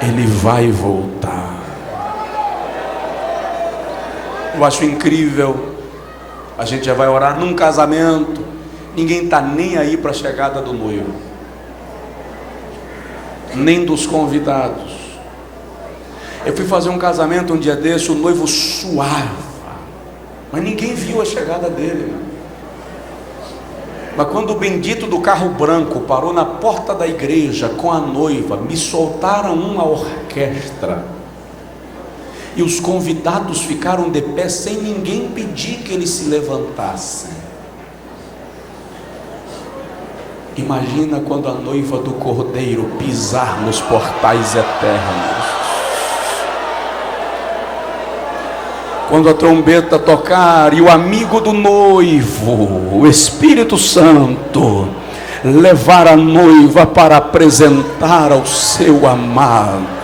Ele vai voltar. Eu acho incrível. A gente já vai orar num casamento, ninguém está nem aí para a chegada do noivo, nem dos convidados. Eu fui fazer um casamento um dia desse, o noivo suava, mas ninguém viu a chegada dele. Mas quando o bendito do carro branco parou na porta da igreja com a noiva, me soltaram uma orquestra, e os convidados ficaram de pé sem ninguém pedir que eles se levantassem. Imagina quando a noiva do Cordeiro pisar nos portais eternos, quando a trombeta tocar e o amigo do noivo, o Espírito Santo, levar a noiva para apresentar ao seu amado.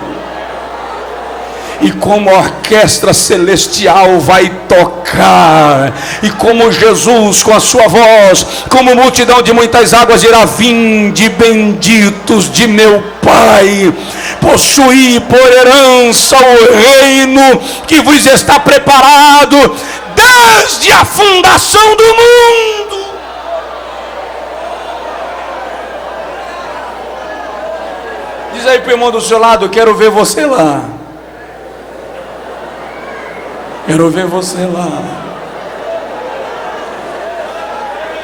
E como a orquestra celestial vai tocar, e como Jesus com a sua voz, como multidão de muitas águas dirá: vinde benditos de meu Pai, possuí por herança o reino que vos está preparado desde a fundação do mundo. Diz aí para o irmão do seu lado: quero ver você lá. Quero ver você lá.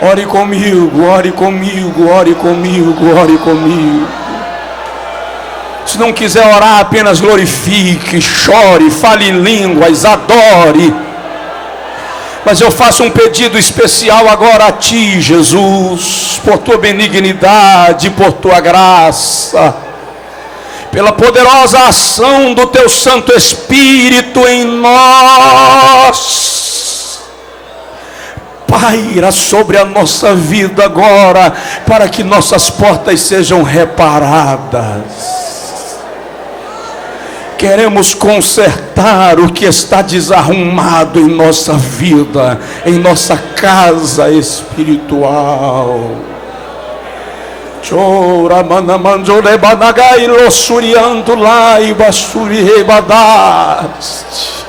Ore comigo, ore comigo, ore comigo, ore comigo. Se não quiser orar, apenas glorifique, chore, fale em línguas, adore. Mas eu faço um pedido especial agora a ti, Jesus, por tua benignidade, por tua graça, pela poderosa ação do teu Santo Espírito em nós. Paira sobre a nossa vida agora, para que nossas portas sejam reparadas. Queremos consertar o que está desarrumado em nossa vida, em nossa casa espiritual. Chora manamanjole banagai lo suriando lá e basuri rebadaste.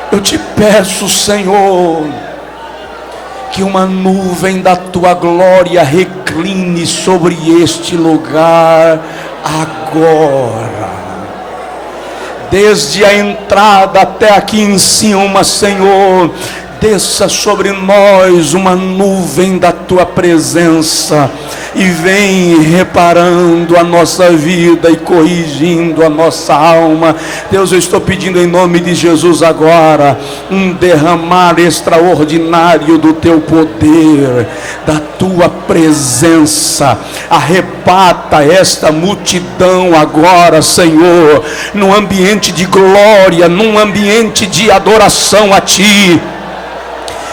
Eu te peço, Senhor, que uma nuvem da tua glória recline sobre este lugar agora. Desde a entrada até aqui em cima, Senhor, desça sobre nós uma nuvem da tua presença e vem reparando a nossa vida e corrigindo a nossa alma. Deus, eu estou pedindo em nome de Jesus agora um derramar extraordinário do teu poder, da tua presença. Arrebata esta multidão agora, Senhor, num ambiente de glória, num ambiente de adoração a ti.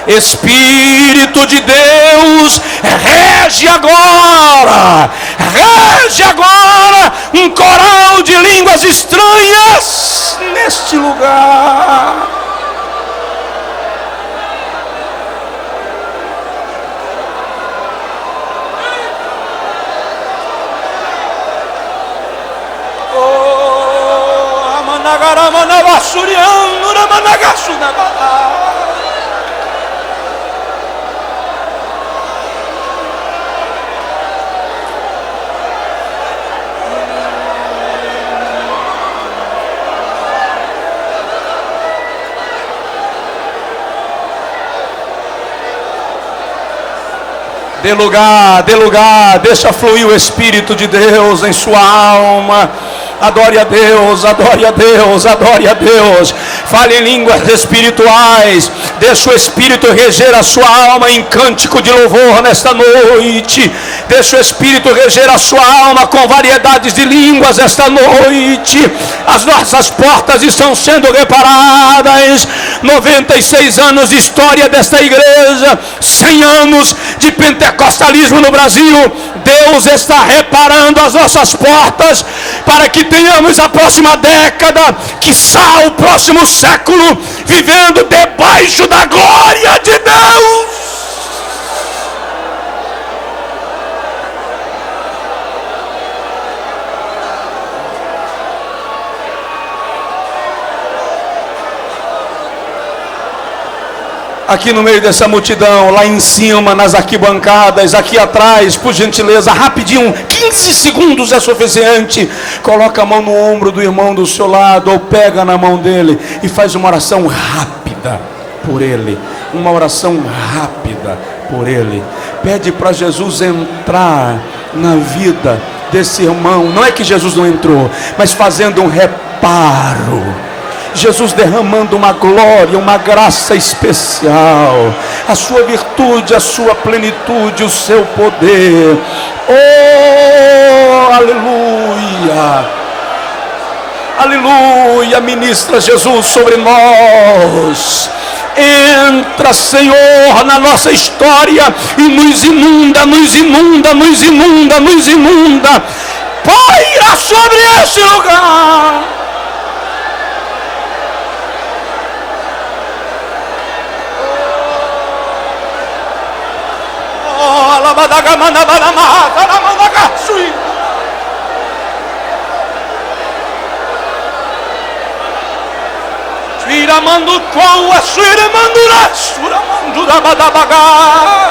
Espírito de Deus, rege agora um coral de línguas estranhas neste lugar. Oh, Amanagaramanabassuriano, Ramanagassunabala. Dê lugar, deixa fluir o Espírito de Deus em sua alma. Adore a Deus, adore a Deus, adore a Deus. Fale em línguas espirituais. Deixa o Espírito reger a sua alma em cântico de louvor nesta noite. Deixa o Espírito reger a sua alma com variedades de línguas esta noite. As nossas portas estão sendo reparadas. 96 anos de história desta igreja, 100 anos de pentecostalismo no Brasil. Deus está reparando as nossas portas para que tenhamos a próxima década, quiçá o próximo século, vivendo debaixo da glória de Deus. Aqui no meio dessa multidão, lá em cima, nas arquibancadas, aqui atrás, por gentileza, rapidinho, 15 segundos é suficiente. Coloca a mão no ombro do irmão do seu lado, ou pega na mão dele e faz uma oração rápida por ele. Uma oração rápida por ele. Pede para Jesus entrar na vida desse irmão. Não é que Jesus não entrou, mas fazendo um reparo. Jesus derramando uma glória, uma graça especial, a sua virtude, a sua plenitude, o seu poder. Oh, aleluia, aleluia. Ministra Jesus sobre nós. Entra, Senhor, na nossa história e nos inunda, nos inunda, nos inunda, nos inunda. Paira sobre esse lugar. Tira mando com a sura mandura, sura mandura badabaga.